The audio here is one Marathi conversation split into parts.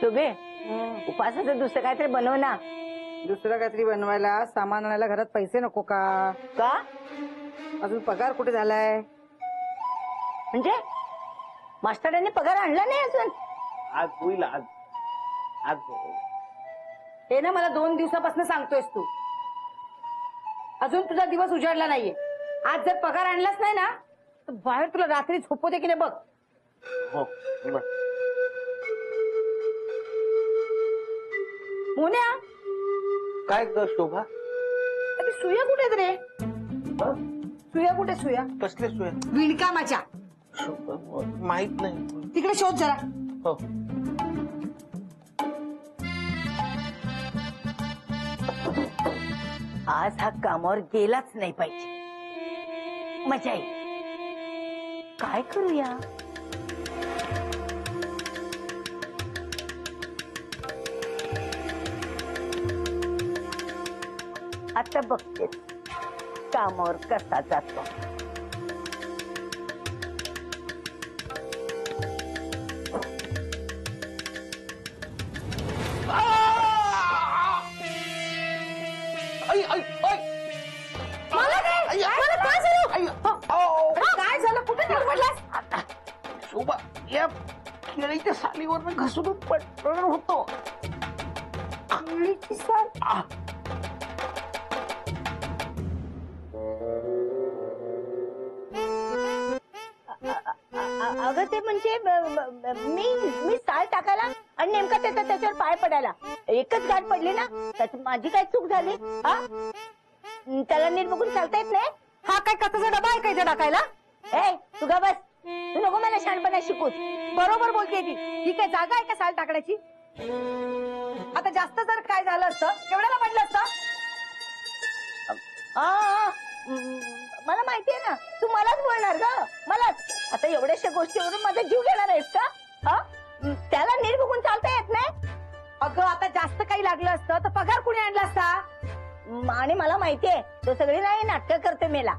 शोभे उपासाचं दुसरं काहीतरी बनव ना. दुसरं काहीतरी बनवायला सामान आणायला घरात पैसे नको का? का अजून पगार कुठे झालाय? म्हणजे मास्टरांनी पगार आणला नाही अजून? आज होईल. आज आज हे ना मला 2 दिवसापासून सांगतोयस तू. अजून तुझा दिवस उजाडला नाहीये. आज जर पगार आणलाच नाही ना तर बाहेर तुला रात्री झोपवते की नाही बघ. हो बर. मोन्या काय कर शोभा? अरे सुया कुठे आहेत रे? सुया कुठे? सुया कसले सोय? विणकामाच्या. शोभा माहित नाही. तिकडे शोध जरा. हो आज हा कामावर गेलाच नाही पाहिजे. मजा येईल. काय करूया? आता बघते कामावर कसा जातो. आई आई आई काय झालं? कुठे पडलास? शोभा या केळीच्या सालीवर घसरून पडणार होतो. केळीची साल? अगं ते म्हणजे मी साल टाकायला आणि नेमका त्याच्यावर पाय पडायला एकच गाठ पडली ना. त्यात माझी काय चूक झाली? हा त्याला नीट बघून चालता येत नाही? हा काय कथाचा डबा आहे काय टाकायला? ए तू गा बस. तू नको मला शहाणपणा शिकूस. बरोबर बोलते ती. ही काय जागा आहे का साल टाकण्याची? आता जास्त जर काय झालं असतं केवढ्याला पडलं असतं? मला माहितीये ना तू मलाच बोलणार ग. मलाच. आता एवढ्याशा गोष्टीवरून माझा जीव घेणार आहेस का? हा त्याला नीट बघून चालता येत नाही? अगं आता जास्त काही लागलं असतं तर पगार कुणी आणला असता? आणि मला माहितीये तो सगळी नाही नाटक करते मेला.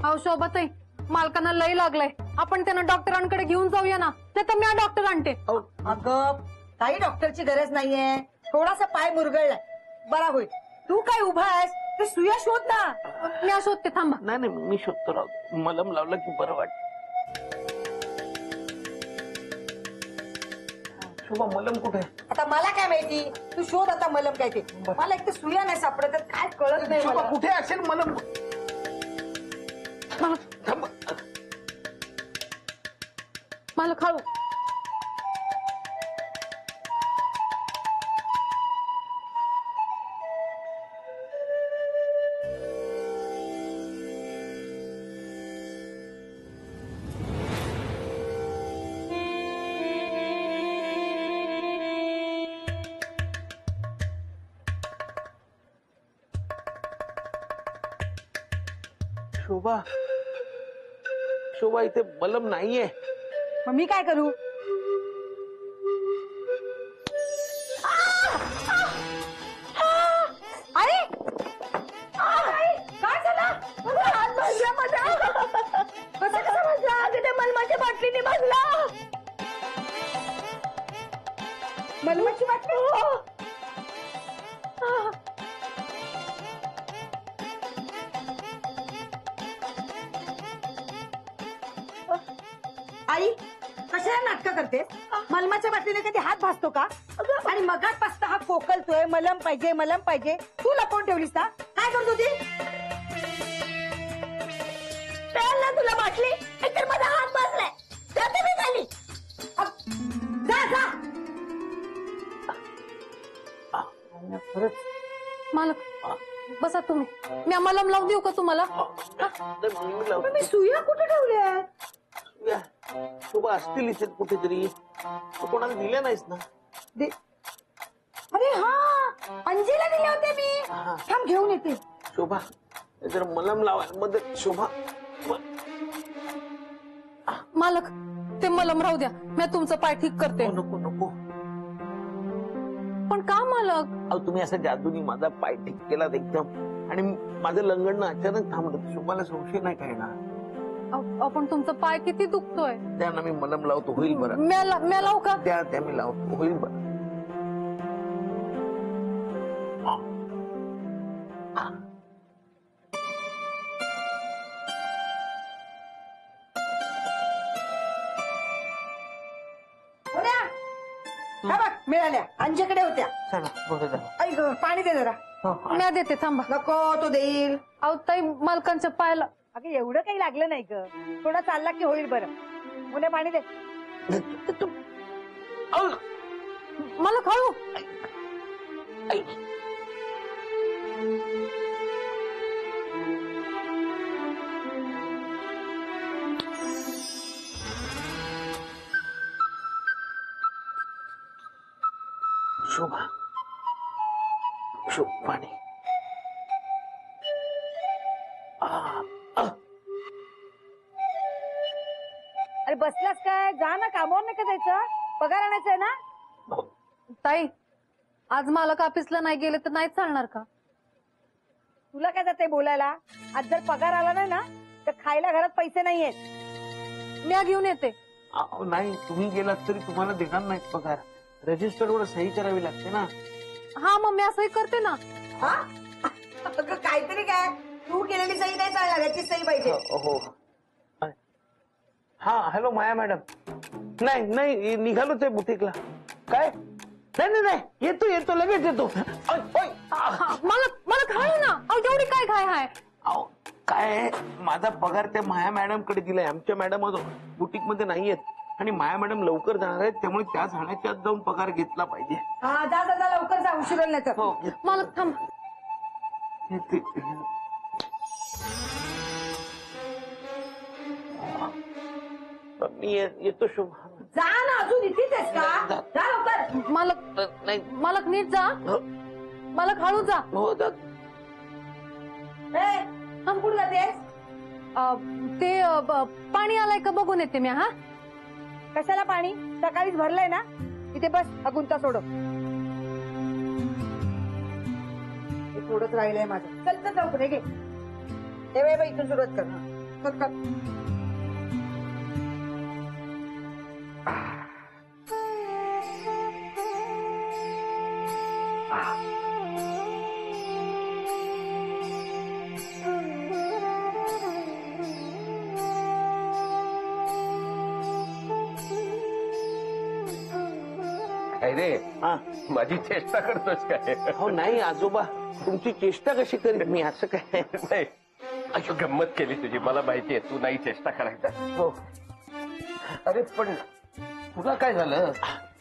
अहो शोभाताई मालकांना लय लागलंय. आपण त्यांना डॉक्टरांकडे घेऊन जाऊया ना. नाही तर मी डॉक्टर आणते. अगं काही डॉक्टरची गरज नाहीये. थोडासा पाय मुरगळलाय बरा होईल. तू काय उभा आहेस? ते सुया शोध ना. मी शोधते थांबा. नाही नाही मी शोधतो राहतो. मलम लावलं की बरं वाटत. शोभा मलम कुठे? आता मला काय माहिती? तू शोध आता मलम काय ते. मला एक तर सुया नाही सापडत तर काय कळत नाही शोभा मला. कुठे असेल मलम? थांब. मला खाऊ. शोभा शोभा इथे मलम नाहीये. मग मी काय करू? अरे काय झालं? हात भाजला माझा. कसा भाजला? अगं त्या मलमाच्या बाटलीने भाजला. मलमाची बाटली? आई कशाला नाटकं करतेस? मलमाच्या बाटलीने कधी हात भासतो का? आणि मगाचपासून हा कोकलतोय मलम पाहिजे मलम पाहिजे. तू लपवून ठेवलीस ना? काय करत होती? ना तुला बाटली एकतर माझा हात भाजलाय. जाते मी खाली. जा जा. मालक बसा तुम्ही. मी मलम लावून देऊ का तुम्हाला? मी सुया कुठे ठेवल्या? शोभा असतील इथे कुठेतरी. कोणाला दिल्या नाहीस ना? अरे हा अंजीला दिले होते मी. थांब घेऊन येते. शोभा जर मलम लावायला मदत. शोभा मालक ते मलम राहू द्या. मी तुमचं पाय ठीक करते. नको नको. पण का मालक? अहो तुम्ही असं जादूनी माझा पाय ठीक केला एकदम आणि माझं लंगडणं अचानक थांबलं. शोभाला संशय नाही काय ना? आपण तुमचा पाय किती दुखतोय. द्या ना, मी मलम लावतो, होईल बरं. म्या लावू का? द्या द्या, मी लावतो, होईल बरं. हा बघ मिळाल्या, अंजेकडे होत्या. चला बरं झालं. ऐक पाणी दे जरा. म्या देते, थांबा. नको, तो देईल. अहो ताई, मालकांच्या पायाला. अगं एवढं काही लागलं नाही ग, थोडा चालला की होईल बरं. मुले पाणी दे. मला खाऊ. शोभा, शुभ पाणी. अरे बसलास काय? जा ना, कामावर नाही का जायचं? पगार आणायचा आहे ना. ताई, आज मालक ऑफिसला नाही गेले तर नाही चालणार का? तुला काय जाते बोलायला? आज जर पगार आला नाही ना तर खायला घरात पैसे नाहीयेत. म्या घेऊन येते. नाही, तुम्ही गेलात तरी तुम्हाला देणार नाहीत पगार. रजिस्टरवर सही करावी लागते ना. हा मग मी असंही करते ना. काहीतरी काय, तू केलेली सही नाही चालणार, याची सही पाहिजे. हो. हा, हॅलो माया मॅडम. नाही नाही, निघालोच आहे बुटीकला. काय? नाही नाही नाही, येतो लगेच येतो. मला खाऊ ना. अहो एवढी काय खाय हाय? काय, माझा पगार त्या माया मॅडम कडे दिलाय. आमच्या मॅडम बुटीक मध्ये नाहीयेत आणि माया मॅडम लवकर जाणार आहेत, त्यामुळे त्या झाडाच्या आत जाऊन पगार घेतला पाहिजे. हा, जा जा जा, लवकर जा, उशीर होईल नाही तर. हो. मालक थांब. मी येतो शोभा. जा ना, अजून इथेच आहेस का? जा लवकर. नाही. मालक नीट जा. मालक हळू जा. हो दादा. थांब, कुठं जातेस? ते पाणी आलंय का बघून येते मी. हा, कशाला पाणी? सकाळीच भरलंय ना. इथे बस, अगुंता सोड. थोडंच राहिलंय माझं. चल चल लवकर, हे घे. हे बाई, इथून सुरुवात कर. कर कर. रे, हा. माझी चेष्टा करतोस काय? हो नाही आजोबा, तुमची चेष्टा कशी करीत मी? असं काय नाही, अशी गंमत केली तुझी. मला माहितीये तू नाही चेष्टा करायचा. हो. अरे पण तुला काय झालं?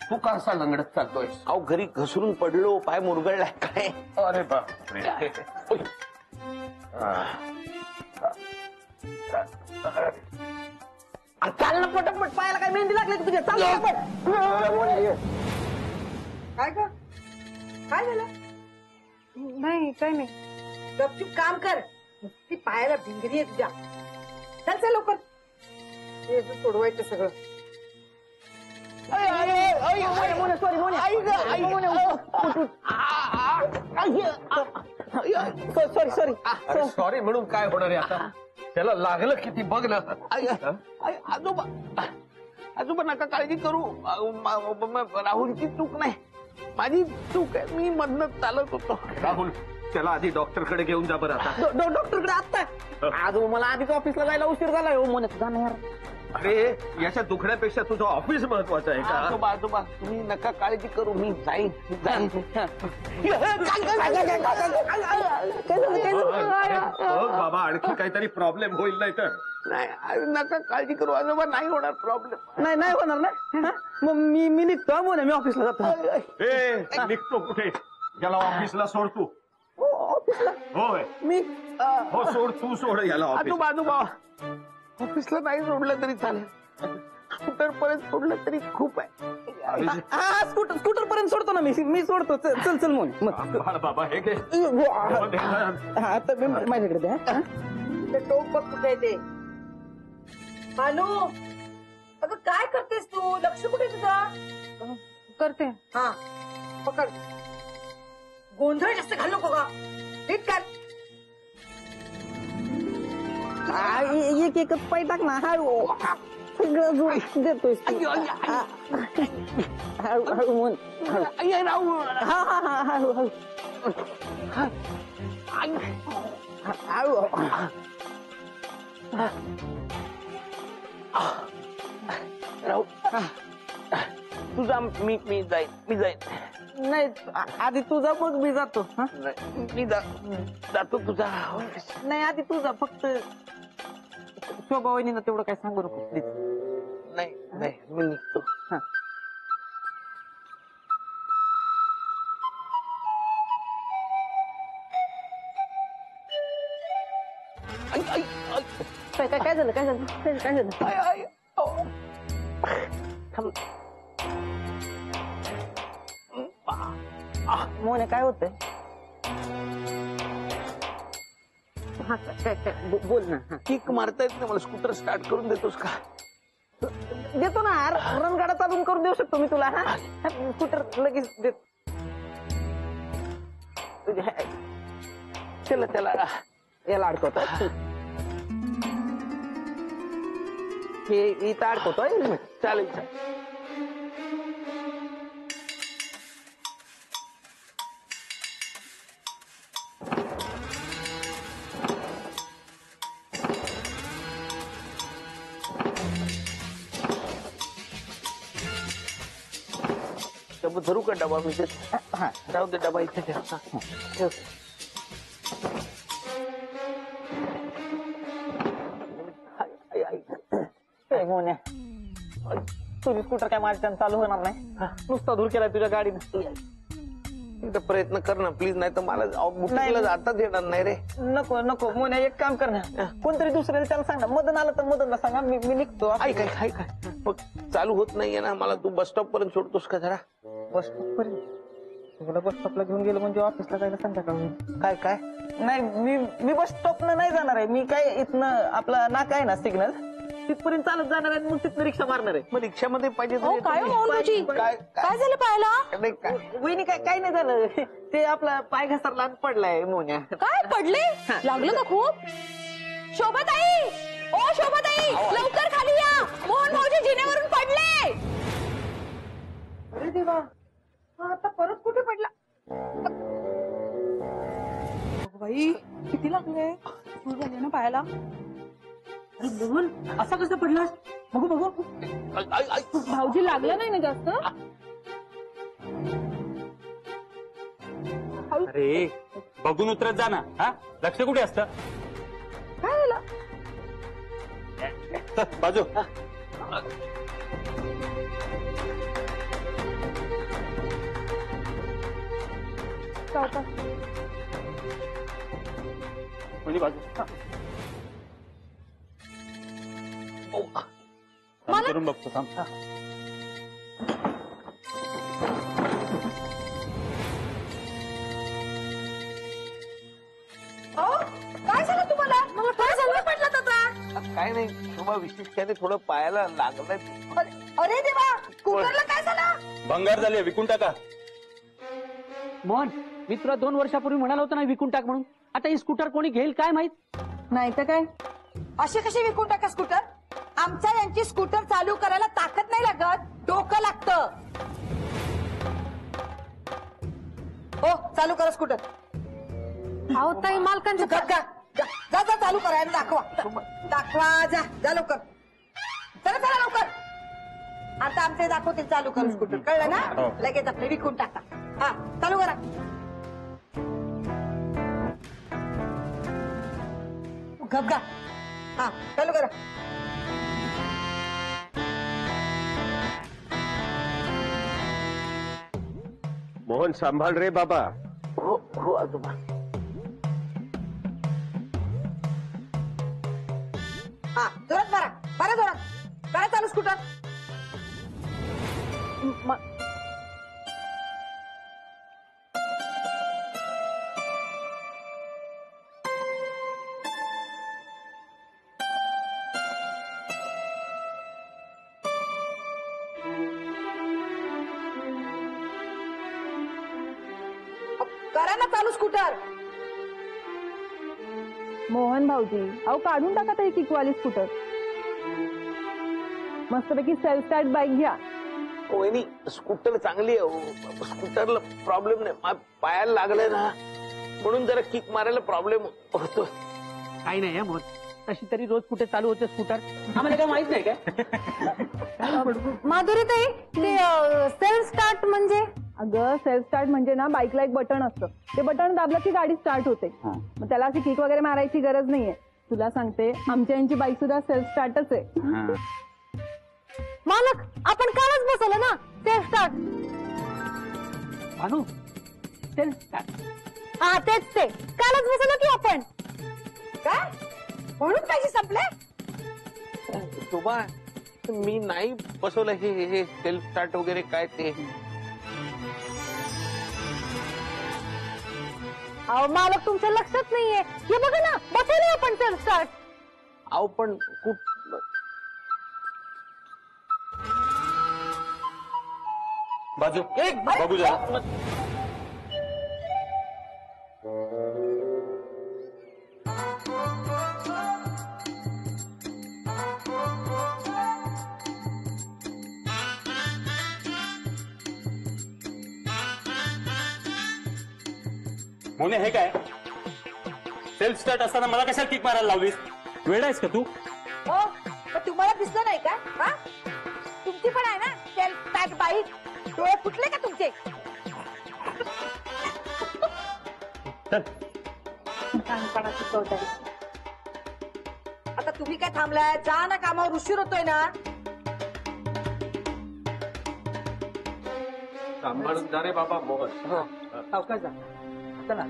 तू का असा लंगडत चालतोय? अहो घरी घसरून पडलो, पाय मुरगळलाय काय. अरे बापरे. चाल ना पटपट, पायाला काय मेहंदी लागली तुझ्या? चाल पटपट. काय ग? काय झालं? नाही काही नाही. गपचूप काम कर. ती पायाला भिंगरी आहे तुझ्या. चल चल लवकर. हे सोडवायचं सगळं. सॉरी. अरे सॉरी म्हणून काय होणार आहे आता? त्याला लागलं किती बघ ना. आजोबा नका काळजी करू. राहुलची चूक नाही, माझी चूक आहे. मी मधनं चालत होतो. राहुल, त्याला आधी डॉक्टरकडे घेऊन जा बरं आता. डॉक्टरकडे आता? आजोबा मला आधीच ऑफिसला जायला उशीर झालाय. हो म्हणत जाणार. अरे याच्या दुखण्यापेक्षा तुझं ऑफिस महत्वाचं आहे का? आजोबा तुम्ही नका काळजी करू, मी जाईन. बघ बाबा, आणखी काहीतरी प्रॉब्लेम होईल नाही तर. नाही नका काळजी करू आजोबा, नाही होणार प्रॉब्लेम. नाही होणार ना. मग मी निघतो. मी ऑफिसला जातो. ए, निघतो कुठे? याला ऑफिसला सोड तू. ऑफिसला? होय, मी हो सोड, तू सोड याला ऑफिस. आजोबा ऑफिसला नाही सोडलं तरी चालेल, स्कूटर पर्यंत सोडलं तरी खूप आहे. स्कूटर पर्यंत सोडतो ना. मी सोडतो. चल चल बाळ बाबा, हे घे. माझ्याकडे द्या. टोक बघ कुठे आहे ते. मानू, अगं काय करतेस तू? लक्ष कुठे तुझं? करते. हा पकड. गोंधळ जास्त घालू नको का? नीट कर. एक एकच पाय टाक ना हळू सगळं जोर देतोय हळू हळू म्हण हा हा हा हळू हळू हळू राहू तुझा मी जाईन नाही आधी तुझा मग मी जातो हा? मी जातो तुझा नाही आधी तुझा फक्त शोभा वहिनीला तेवढं काय सांगू नको प्लीज नाही मी निघतो हा काय झालं काय झालं काय झालं मोने काय होतंय हा काय बोल ना हा. किक मारता येत नाही मला स्कूटर स्टार्ट करून देतोस का देतो ना रणगाडा चालून करून देऊ शकतो मी तुला हा स्कूटर लगेच देत चला त्याला याला अडकवतो हे इथं अडकवतोय चालेल डबा धरू का डबा मी हा जाऊ दे डबा इथे ठेव. हा. ठेव. ए, मोन्या तुझी स्कूटर काय माझ्या चालू होणार नाही नुसता धूर केलाय तुझ्या गाडीनं एकदा प्रयत्न कर ना प्लीज नाही तर मला बुटीला जाताच येणार नाही रे नको नको मोन्या एक काम कर ना कोणतरी दुसऱ्याला त्याला सांग ना मदन आलं तर मदनला सांगा मी निघतो ऐक मग चालू होत नाहीये ना मला तू बस स्टॉप पर्यंत सोडतोस का जरा बस स्टॉप पर्यंत तुला बस स्टॉपला घेऊन गेलो म्हणजे ऑफिसला जायला संध्याकाळ काय नाही मी बस स्टॉपनं नाही जाणार आहे मी काय इथनं आपला नाका आहे ना सिग्नल तिथपर्यंत चालत जाणार आहे मग तिथनं रिक्षा मारणार आहे मग रिक्षामध्ये पाहिजे तर अहो, येतो काय मी. मोहन भाऊजी? काय काय झालं पाहायला नाही, काय वहिनी काय नाही झालं ते आपला पाय घसरला आणि पडलाय मोन्या काय पडले लागलं का खूप शोभाताई ओ शोभाताई लवकर खाली या मोहन भाऊजी जिन्यावरून पडले अरे देवा हा आता परत कुठे पडला बाई किती लागले सुरू झाले ना पाहायला अरे मोहन असा कसा पडलास बघू भाऊजी लागलं नाही ना जास्त अरे बघून उतरत जा ना हा लक्ष कुठे असतं काय झालं चल, बाजू कोणी बाजू थांब, करून बघतो थांब काय झालं तुम्हाला मला काय झालं पडलं आता काय नाही शोभा विशेष काय नाही थोडं पायाला लागलंय अरे देवा स्कूटरला काय झालं भंगार झाले विकून टाका मोहन मी तुला 2 वर्षापूर्वी म्हणालो होतो ना विकून टाक म्हणून आता ही स्कूटर कोणी घेईल काय माहित नाही तर काय असे कसे विकून टाका स्कूटर आमच्या यांची स्कूटर चालू करायला ताकद नाही लागत डोकं लागतं हो चालू करा स्कूटर अहो ताई मालकांचं जा चालू करायला दाखवा जा लवकर चला लवकर आता आमचे दाखवतील चालू करून स्कूटर कळलं ना लगेच आपले विकून टाका हा चालू करा गप हा चालू करा मोहन सांभाळ रे बाबा हो आजोबा हा जोरात बरा जोरात करा चालू स्कूटर करा ना चालू स्कूटर मोहन भाऊजी, अहो काढून टाका तरी किकवाली स्कूटर. मस्तपैकी सेल्फ स्टार्ट बाईक घ्या. वहिनी स्कूटर चांगली आहे, स्कूटरला प्रॉब्लेम नाही, पायाला लागलंय ना म्हणून जरा किक मारायला प्रॉब्लेम होतो. काही नाही मोहन, तशी तरी रोज कुठे चालू होते स्कूटर, आम्हाला काय माहित नाही काय? माधुरी ताई, ते सेल्फ स्टार्ट म्हणजे? अगं सेल्फ स्टार्ट म्हणजे ना बाईकला एक बटन असतं, ते बटन दाबलं की गाडी स्टार्ट होते. मग त्याला अशी किक वगैरे मारायची गरज नाहीये. तुला सांगते, आमच्या यांची बाईक सुद्धा सेल्फ स्टार्टच आहे. मालक, आपण कालच बसवलं ना self start. Bhanu, self start. हा तेच ते, कालच बसवलं की आपण. काय म्हणून पैसे संपले? शोभा, मी नाही बसवलं हे सेल्फ स्टार्ट वगैरे काय ते. अहो मालक, तुमच्या लक्षात नाहीये. हे बघा ना, बसवलं आपण सेल्फ स्टार्ट. अहो पण खूप बाजू बघू जरा. मोने, हे काय सेल्फ स्टार्ट असताना मला कशाला किक मारायला लावलीस? वेळ आहेस का तू? हो, पण तुम्हाला दिसलं नाही का? हा, तुमची पण आहे ना सेल्फ स्टार्ट बाईक. डोळे फुटले का तुमचे? आता तुम्ही काय थांबलाय? जा ना, कामावर उशीर होतोय ना. सांभाळून जा रे बाबा मोहन. सावकाश जा. चला.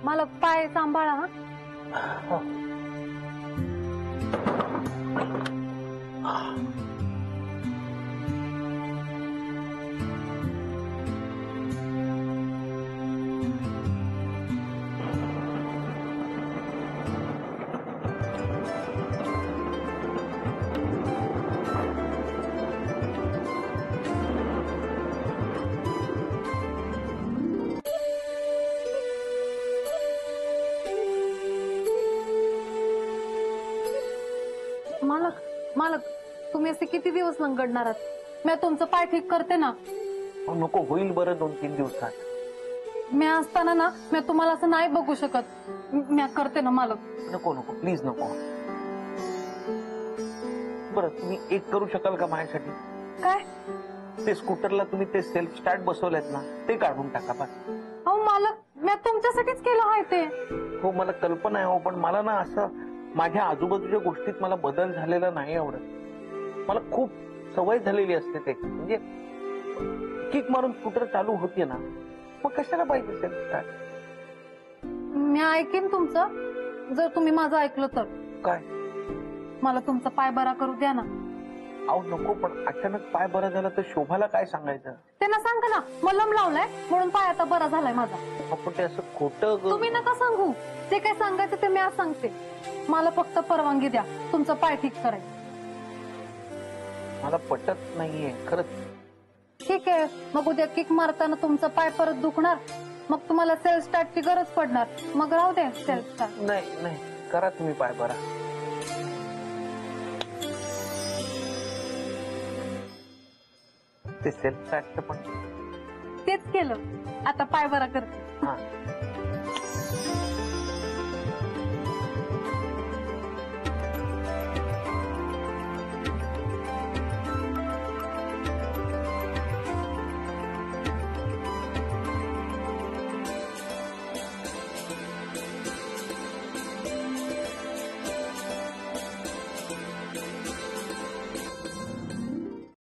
मालक, पाय सांभाळा. हा, मालक, मालक, तुम्ही असे किती दिवस लंगडणार आहात? मी तुमचं पाय ठीक करते ना. नको, होईल बरं 2-3 दिवसात. मी असताना ना, मी तुम्हाला असं नाही बघू शकत. मी करते ना मालक. नको नको, प्लीज नको. बरं, तुम्ही एक करू शकाल का माझ्यासाठी? काय? ते स्कूटरला तुम्ही ते सेल्फ स्टार्ट बसवलेत ना, ते काढून टाका बस. अहो मालक, मी तुमच्यासाठीच केलं आहे ते. हो, मला कल्पना आहे. हो, पण मला ना असं माझ्या आजूबाजूच्या गोष्टीत मला बदल झालेला नाही आवडत. मला खूप सवय झालेली असते ते, म्हणजे किक मारून स्कूटर चालू होते ना, मग कशाला पाहिजे सेल्फ स्टार्ट? मी ऐकेन तुमचं, जर तुम्ही माझं ऐकलं तर. काय? मला तुमचा पाय बरा करू द्या ना. अहो नको, पण अचानक पाय बरा झाला तर शोभाला काय सांगायचं? त्यांना सांगा ना, मलम लावलाय म्हणून पाय आता बरा झालाय माझा. आपण ते असं खोटं. तुम्ही नका सांगू. जे काय सांगायचं ते मी आज सांगते. मला फक्त परवानगी द्या तुमचा पाय ठीक करायचं. मला पटत नाहीये खरंच. ठीक आहे, मग उद्या किक मारताना तुमचा पाय परत दुखणार, मग तुम्हाला सेल्फ स्टार्टची गरज पडणार. मग राहू दे सेल्फ स्टार्ट. नाही नाही, करा तुम्ही पाय बरा. ते सेल्फ स्टार्टचं पण तेच केलं, आता पाय बरा करते. हा.